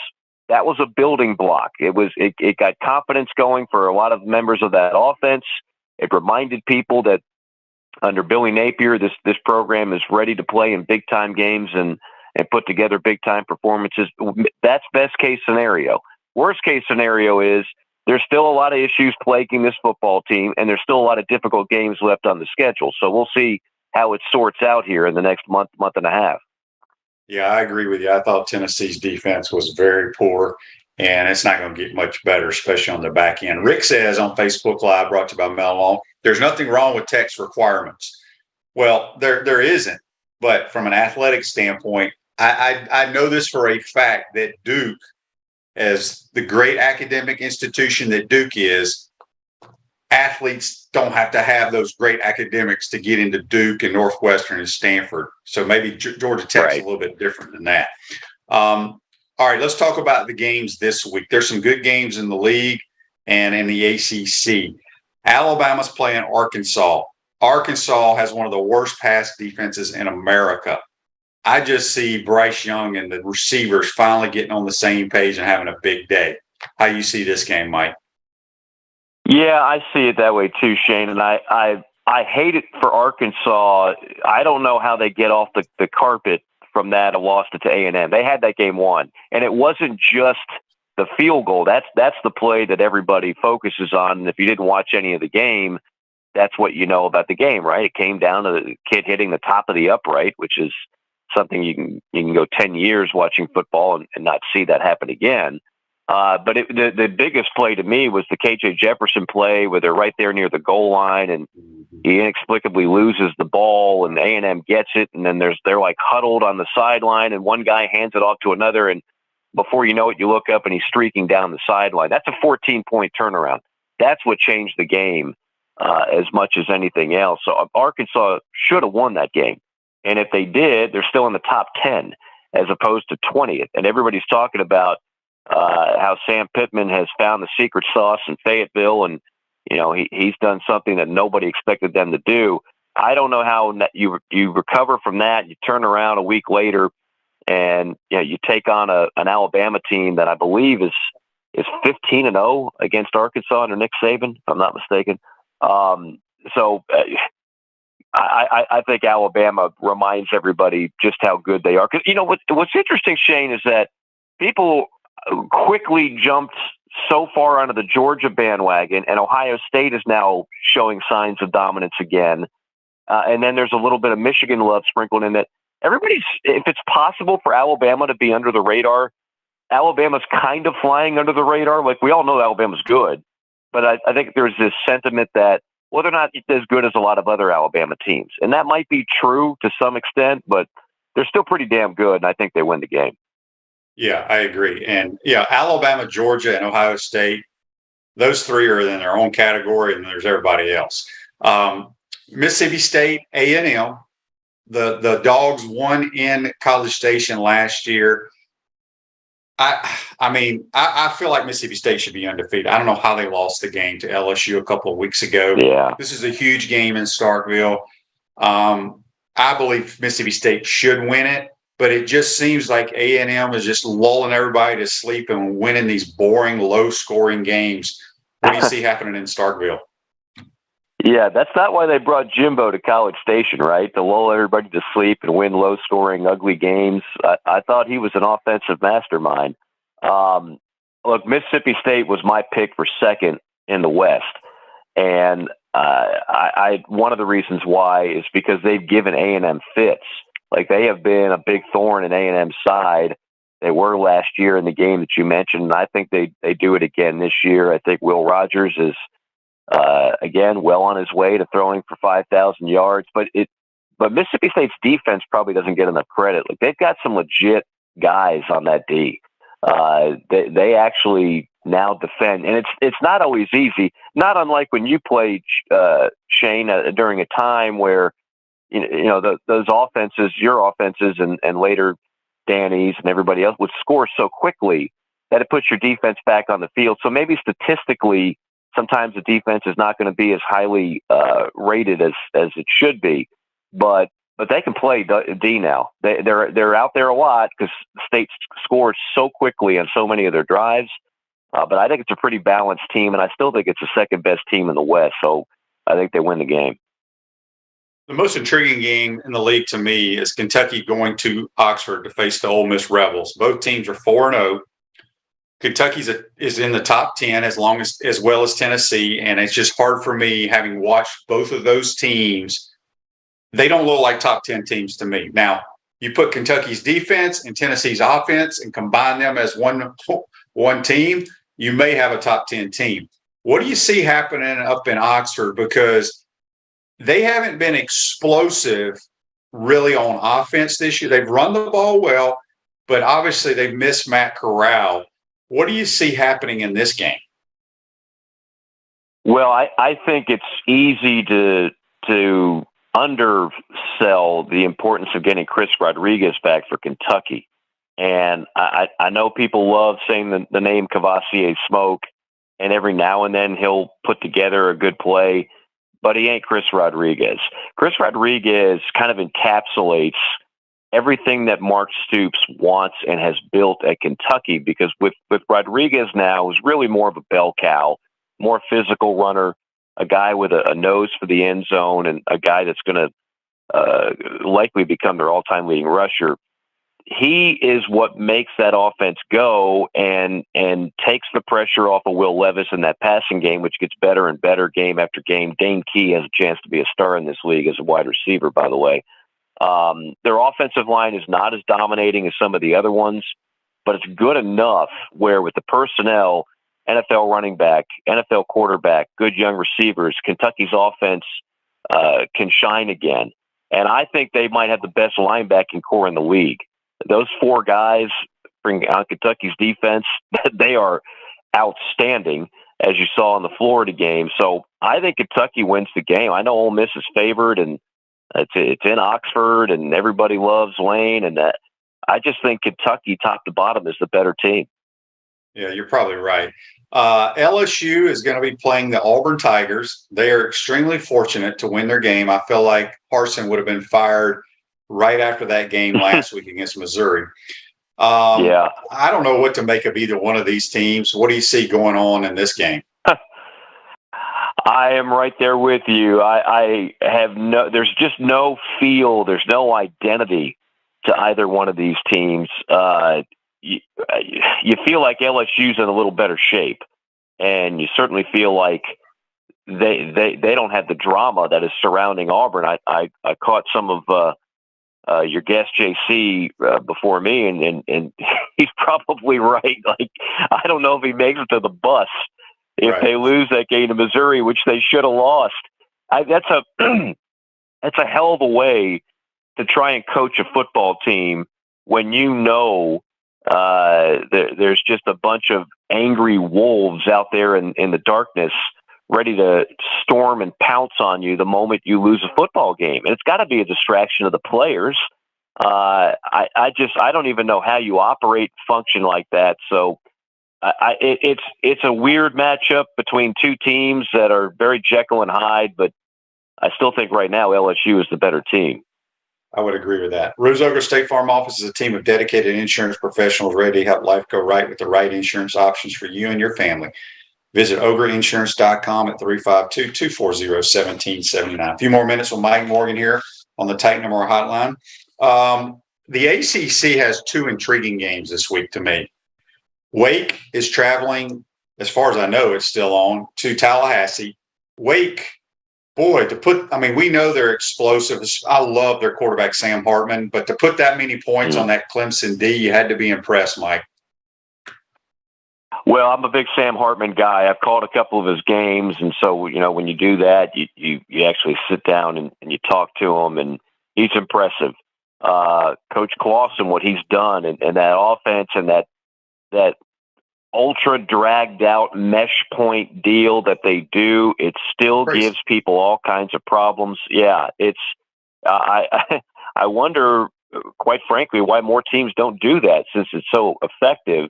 that was a building block. It got confidence going for a lot of members of that offense. It reminded people that under Billy Napier, this program is ready to play in big-time games and put together big-time performances. That's best-case scenario. Worst-case scenario is there's still a lot of issues plaguing this football team, and there's still a lot of difficult games left on the schedule. So we'll see how it sorts out here in the next month and a half. Yeah, I agree with you. I thought Tennessee's defense was very poor, and it's not going to get much better, especially on the back end. Rick says on Facebook Live, brought to you by Mel Long, there's nothing wrong with Tech's requirements. Well, there isn't. But from an athletic standpoint, I know this for a fact that Duke, as the great academic institution that Duke is, athletes don't have to have those great academics to get into Duke and Northwestern and Stanford. So maybe Georgia Tech's a little bit different than that. All right, let's talk about the games this week. There's some good games in the league and in the ACC. Alabama's playing Arkansas. Arkansas has one of the worst pass defenses in America. I just see Bryce Young and the receivers finally getting on the same page and having a big day. How you see this game, Mike? Yeah, I see it that way too, Shane. And I hate it for Arkansas. I don't know how they get off the carpet from that and lost it to A&M. They had that game won. And it wasn't just the field goal. That's the play that everybody focuses on. And if you didn't watch any of the game, that's what you know about the game, right? It came down to the kid hitting the top of the upright, which is something you can go 10 years watching football and not see that happen again. But the biggest play to me was the KJ Jefferson play where they're right there near the goal line and he inexplicably loses the ball and A&M gets it. And then they're like huddled on the sideline and one guy hands it off to another. And before you know it, you look up and he's streaking down the sideline. That's a 14-point turnaround. That's what changed the game as much as anything else. So Arkansas should have won that game. And if they did, they're still in the top 10 as opposed to 20th. And everybody's talking about how Sam Pittman has found the secret sauce in Fayetteville, and he's done something that nobody expected them to do. I don't know how you recover from that. You turn around a week later, and you take on an Alabama team that I believe is 15-0 against Arkansas under Nick Saban, if I'm not mistaken. So I think Alabama reminds everybody just how good they are. 'Cause what's interesting, Shane, is that people quickly jumped so far onto the Georgia bandwagon, and Ohio State is now showing signs of dominance again. And then there's a little bit of Michigan love sprinkled in that. If it's possible for Alabama to be under the radar, Alabama's kind of flying under the radar. Like, we all know Alabama's good, but I think there's this sentiment that, well, they're not as good as a lot of other Alabama teams. And that might be true to some extent, but they're still pretty damn good, and I think they win the game. Yeah, I agree. And Alabama, Georgia, and Ohio State, those three are in their own category, and there's everybody else. Mississippi State, A&M, the Dogs won in College Station last year. I feel like Mississippi State should be undefeated. I don't know how they lost the game to LSU a couple of weeks ago. Yeah. This is a huge game in Starkville. I believe Mississippi State should win it, but it just seems like A&M is just lulling everybody to sleep and winning these boring, low-scoring games. What do you see happening in Starkville? Yeah, that's not why they brought Jimbo to College Station, right? To lull everybody to sleep and win low-scoring, ugly games. I thought he was an offensive mastermind. Look, Mississippi State was my pick for second in the West. And one of the reasons why is because they've given A&M fits. Like, they have been a big thorn in A&M's side. They were last year in the game that you mentioned, and I think they do it again this year. I think Will Rogers is, again, well on his way to throwing for 5,000 yards. But Mississippi State's defense probably doesn't get enough credit. Like, they've got some legit guys on that D. They actually now defend, and it's not always easy. Not unlike when you played, Shane, during a time where those offenses, your offenses, and later Danny's and everybody else would score so quickly that it puts your defense back on the field. So maybe statistically, sometimes the defense is not going to be as highly rated as it should be, but they can play D now. They're out there a lot because the State scores so quickly on so many of their drives. But I think it's a pretty balanced team, and I still think it's the second best team in the West. So I think they win the game. The most intriguing game in the league to me is Kentucky going to Oxford to face the Ole Miss Rebels. Both teams are 4-0. Kentucky is in the top 10 as well as Tennessee, and it's just hard for me, having watched both of those teams. They don't look like top 10 teams to me. Now, you put Kentucky's defense and Tennessee's offense and combine them as one team, you may have a top 10 team. What do you see happening up in Oxford? Because they haven't been explosive really on offense this year. They've run the ball well, but obviously they've missed Matt Corral. What do you see happening in this game? Well, I think it's easy to undersell the importance of getting Chris Rodriguez back for Kentucky. And I know people love saying the name Cavassier Smoke, and every now and then he'll put together a good play, but he ain't Chris Rodriguez. Chris Rodriguez kind of encapsulates everything that Mark Stoops wants and has built at Kentucky, because with Rodriguez now is really more of a bell cow, more physical runner, a guy with a nose for the end zone, and a guy that's going to likely become their all-time leading rusher. He is what makes that offense go and takes the pressure off of Will Levis in that passing game, which gets better and better game after game. Dane Key has a chance to be a star in this league as a wide receiver, by the way. Their offensive line is not as dominating as some of the other ones, but it's good enough where with the personnel, NFL running back, NFL quarterback, good young receivers, Kentucky's offense can shine again. And I think they might have the best linebacking core in the league. Those four guys bring on Kentucky's defense, they are outstanding, as you saw in the Florida game. So I think Kentucky wins the game. I know Ole Miss is favored, and it's in Oxford, and everybody loves Lane, and that. I just think Kentucky, top to bottom, is the better team. Yeah, you're probably right. LSU is going to be playing the Auburn Tigers. They are extremely fortunate to win their game. I feel like Harsin would have been fired right after that game last week against Missouri. Yeah. I don't know what to make of either one of these teams. What do you see going on in this game? I am right there with you. I have there's just no feel, there's no identity to either one of these teams. You feel like LSU's in a little better shape, and you certainly feel like they don't have the drama that is surrounding Auburn. I caught some of your guest JC before me, and he's probably right. Like, I don't know if he makes it to the bus if they lose that game to Missouri, which they should have lost. That's a hell of a way to try and coach a football team when you know there's just a bunch of angry wolves out there in the darkness ready to storm and pounce on you the moment you lose a football game. And it's got to be a distraction of the players. I don't even know how you operate, function like that. So it's a weird matchup between two teams that are very Jekyll and Hyde, but I still think right now LSU is the better team. I would agree with that. Rose Ogre State Farm Office is a team of dedicated insurance professionals ready to help life go right with the right insurance options for you and your family. Visit ogreinsurance.com at 352-240-1779. A few more minutes with Mike Morgan here on the Titan Number Hotline. The ACC has two intriguing games this week to me. Wake is traveling, as far as I know, it's still on, to Tallahassee. Wake, boy, we know they're explosive. I love their quarterback, Sam Hartman, but to put that many points on that Clemson D, you had to be impressed, Mike. Well, I'm a big Sam Hartman guy. I've called a couple of his games, and so, when you do that, you actually sit down and you talk to him, and he's impressive. Coach Clawson, what he's done, and that offense and that ultra dragged out mesh point deal that they do, it still gives people all kinds of problems. Yeah, it's I wonder, quite frankly, why more teams don't do that since it's so effective.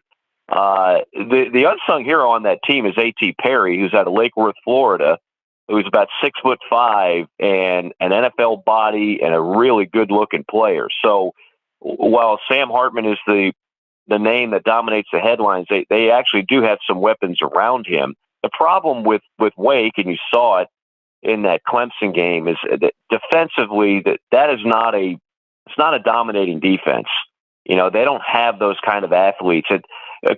The unsung hero on that team is A.T. Perry, who's out of Lake Worth, Florida, who's about 6'5" and an NFL body and a really good looking player. So while Sam Hartman is the name that dominates the headlines, they actually do have some weapons around him. The problem with Wake, and you saw it in that Clemson game, is that defensively that is not a dominating defense. They don't have those kind of athletes. And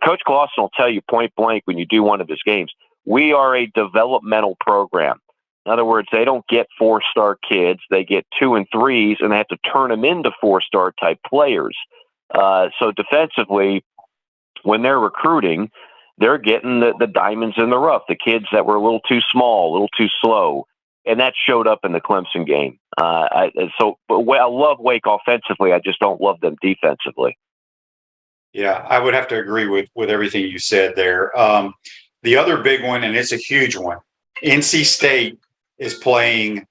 Coach Clawson will tell you point blank when you do one of his games, we are a developmental program. In other words, they don't get 4-star kids. They get 2 and 3s, and they have to turn them into 4-star type players. So defensively, when they're recruiting, they're getting the diamonds in the rough, the kids that were a little too small, a little too slow. And that showed up in the Clemson game. I love Wake offensively. I just don't love them defensively. Yeah, I would have to agree with everything you said there. The other big one, and it's a huge one, NC State is playing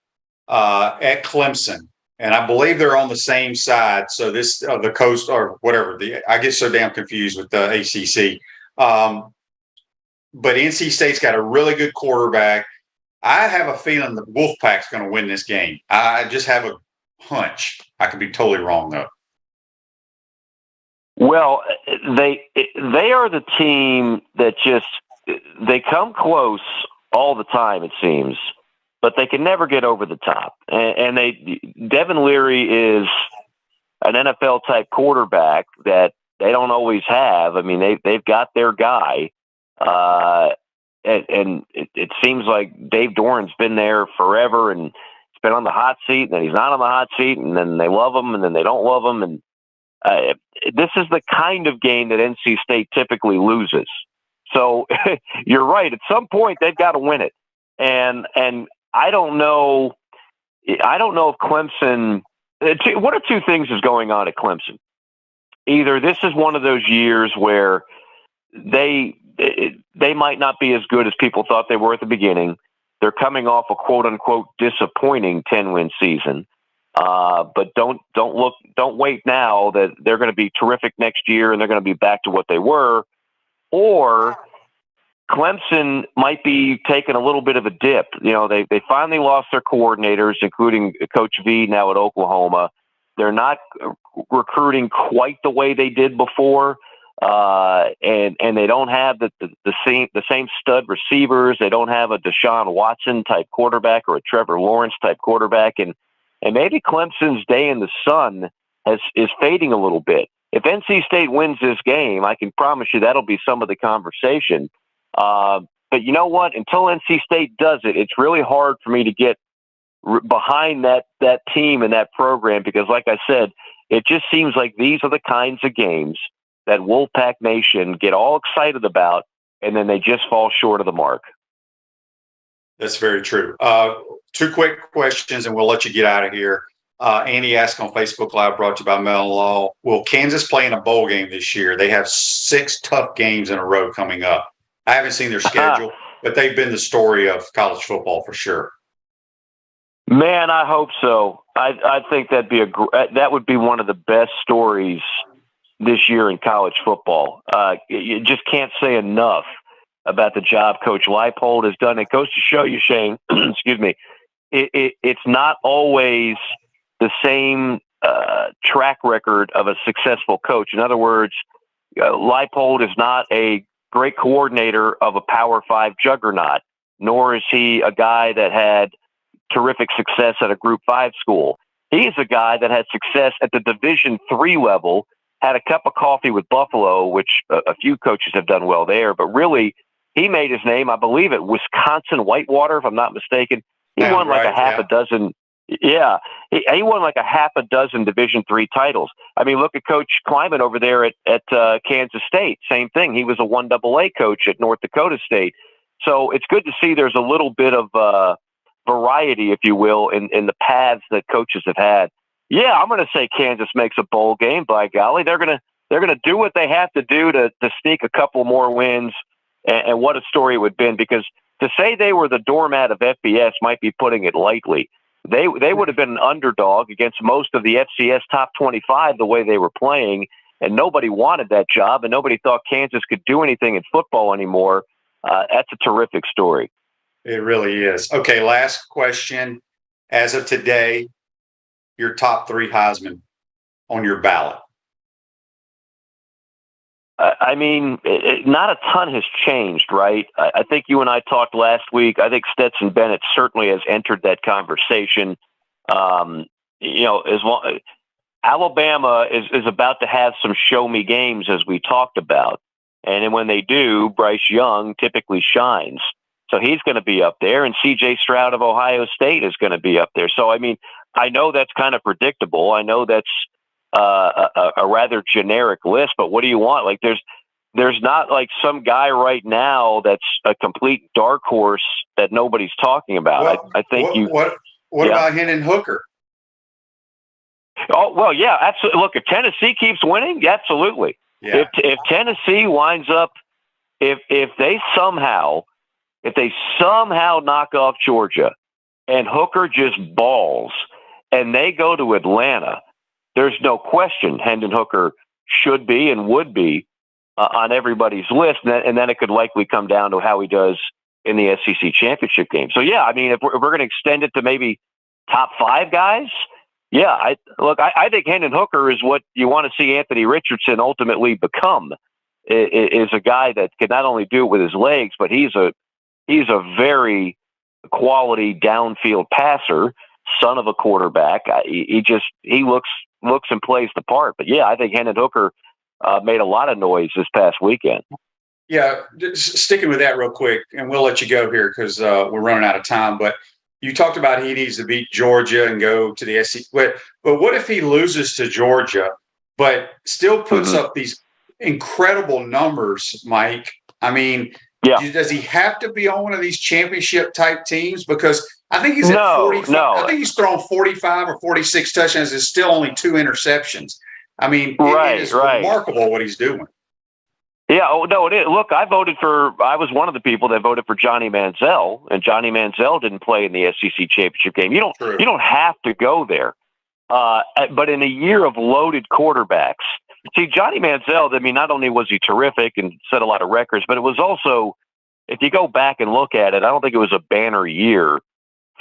at Clemson. And I believe they're on the same side. So this the coast or whatever. I get so damn confused with the ACC. But NC State's got a really good quarterback. I have a feeling the Wolfpack's going to win this game. I just have a hunch. I could be totally wrong though. Well, they are the team that they come close all the time, it seems, but they can never get over the top. And Devin Leary is an NFL type quarterback that they don't always have. I mean, they've got their guy, and it seems like Dave Doran's been there forever, and been on the hot seat, and then he's not on the hot seat, and then they love him, and then they don't love him. And this is the kind of game that NC State typically loses. So you're right. At some point, they've got to win it. And I don't know. I don't know if Clemson. One of two things is going on at Clemson. Either this is one of those years where they might not be as good as people thought they were at the beginning. They're coming off a quote unquote disappointing 10-win season. But don't wait now that they're going to be terrific next year and they're going to be back to what they were. Or Clemson might be taking a little bit of a dip. You know, they finally lost their coordinators, including Coach V now at Oklahoma. They're not recruiting quite the way they did before, and they don't have the same stud receivers. They don't have a Deshaun Watson type quarterback or a Trevor Lawrence type quarterback, and maybe Clemson's day in the sun is fading a little bit. If NC State wins this game, I can promise you that'll be some of the conversation. But you know what? Until NC State does it, it's really hard for me to get behind that team and that program because, like I said, it just seems like these are the kinds of games that Wolfpack Nation get all excited about, and then they just fall short of the mark. That's very true. Two quick questions, and we'll let you get out of here. Andy asked on Facebook Live, brought to you by Mellon Law, will Kansas play in a bowl game this year? They have 6 tough games in a row coming up. I haven't seen their schedule, but they've been the story of college football for sure. Man, I hope so. I think that would be one of the best stories this year in college football. You just can't say enough about the job Coach Leipold has done. It goes to show you, Shane, excuse me, it's not always the same track record of a successful coach. In other words, Leipold is not a great coordinator of a Power 5 juggernaut, nor is he a guy that had terrific success at a Group 5 school. He's a guy that had success at the Division 3 level, had a cup of coffee with Buffalo, which a few coaches have done well there, but really he made his name, I believe, at Wisconsin Whitewater, if I'm not mistaken. He won like a half a dozen. Yeah, he won like a half a dozen Division III titles. I mean, look at Coach Kleiman over there at Kansas State. Same thing. He was a 1AA coach at North Dakota State. So it's good to see there's a little bit of variety, if you will, in the paths that coaches have had. Yeah, I'm going to say Kansas makes a bowl game. By golly, they're going to do what they have to do to sneak a couple more wins. And what a story it would have been, because to say they were the doormat of FBS might be putting it lightly. They would have been an underdog against most of the FCS top 25 the way they were playing, and nobody wanted that job, and nobody thought Kansas could do anything in football anymore. That's a terrific story. It really is. Okay, last question. As of today, your top 3 Heisman on your ballot. I mean, not a ton has changed, right? I think you and I talked last week. I think Stetson Bennett certainly has entered that conversation. Alabama is about to have some show-me games, as we talked about. And then when they do, Bryce Young typically shines. So he's going to be up there, and C.J. Stroud of Ohio State is going to be up there. So, I mean, I know that's kind of predictable. I know that's a rather generic list, but what do you want? Like, there's not like some guy right now that's a complete dark horse that nobody's talking about. Well, I think What about Hendon Hooker? Oh, well, yeah, absolutely. Look, if Tennessee keeps winning, absolutely. Yeah. If Tennessee winds up, if they somehow knock off Georgia and Hooker just balls and they go to Atlanta, there's no question Hendon Hooker should be and would be on everybody's list, and then it could likely come down to how he does in the SEC championship game. So, yeah, I mean, if we're going to extend it to maybe top 5 guys, yeah, I think Hendon Hooker is what you want to see Anthony Richardson ultimately become, is a guy that can not only do it with his legs, but he's a very quality downfield passer, son of a quarterback. He looks and plays the part. But yeah, I think Hendon Hooker made a lot of noise this past weekend. Yeah, just sticking with that real quick, and we'll let you go here because we're running out of time. But you talked about he needs to beat Georgia and go to the SEC. But what if he loses to Georgia, but still puts up these incredible numbers, Mike? I mean, does he have to be on one of these championship type teams? Because I think he's at 45. I think he's thrown 45 or 46 touchdowns. It's still only 2 interceptions. I mean, it is remarkable what he's doing. Yeah, no, it is. Look, I was one of the people that voted for Johnny Manziel, and Johnny Manziel didn't play in the SEC championship game. You don't have to go there. But in a year of loaded quarterbacks, see, Johnny Manziel, I mean, not only was he terrific and set a lot of records, but it was also, if you go back and look at it, I don't think it was a banner year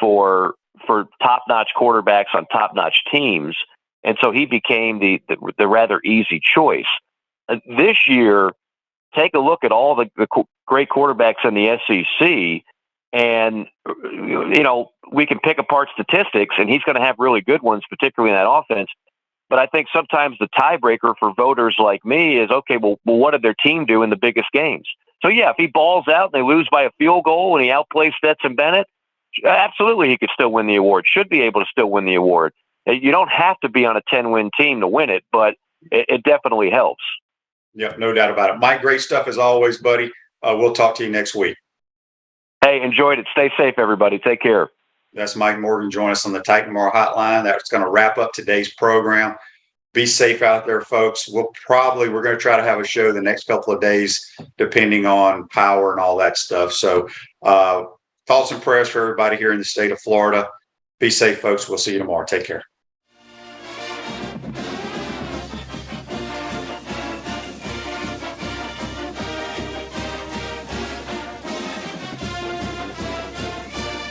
for top-notch quarterbacks on top-notch teams. And so he became the rather easy choice. This year, take a look at all the great quarterbacks in the SEC, and we can pick apart statistics, and he's going to have really good ones, particularly in that offense. But I think sometimes the tiebreaker for voters like me is, okay, well, what did their team do in the biggest games? So, yeah, if he balls out and they lose by a field goal and he outplays Stetson Bennett, absolutely he could still win the award, should be able to still win the award. You don't have to be on a 10-win team to win it, but it definitely helps. Yep, no doubt about it. Mike, great stuff as always, buddy. We'll talk to you next week. Hey, enjoyed it. Stay safe, everybody. Take care. That's Mike Morgan. Join us on the Titan Tomorrow Hotline. That's going to wrap up today's program. Be safe out there, folks. We're going to try to have a show the next couple of days, depending on power and all that stuff. So thoughts and prayers for everybody here in the state of Florida. Be safe, folks. We'll see you tomorrow. Take care.